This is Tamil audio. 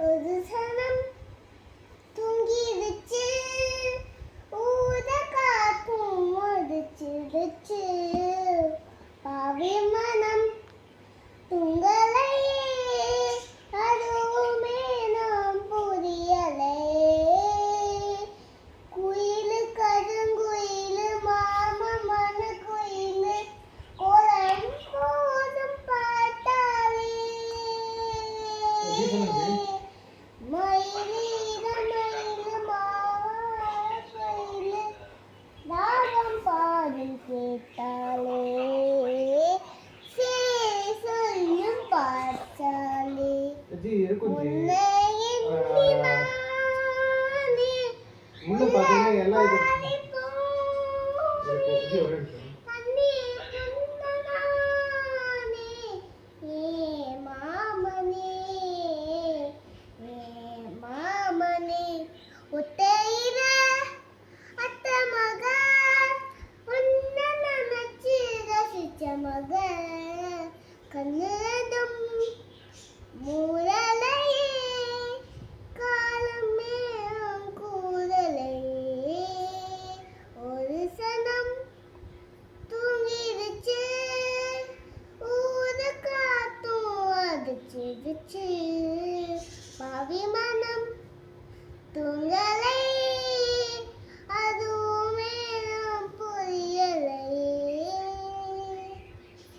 ஒரு சனம் தூங்கிடுச்சு, ஊத காத்தும் முடிச்சிடுச்சு, பாவி மனம் துங்கலையே, அதுவுமே நாம் புரியலையே. குயிலு கருங்குயிலு மாம மன குயிலு கோலம் போதும் பாட்டாளே. மயிலீர மயிலு மாவாழ குயிலு ராகம் பாடும் கேட்டாலே, சொல்லும் பாட்டாளே. உன்னை எண்ணி நானே உலாவி போனேன், கண்ணீர் கண்ட நானே. ஏ மாமனே, ஏ மாமனே, ஒத்தையில அத்த மக, உன்னை நினைச்சு ரசிச்ச மக, கண்ணதும் மூல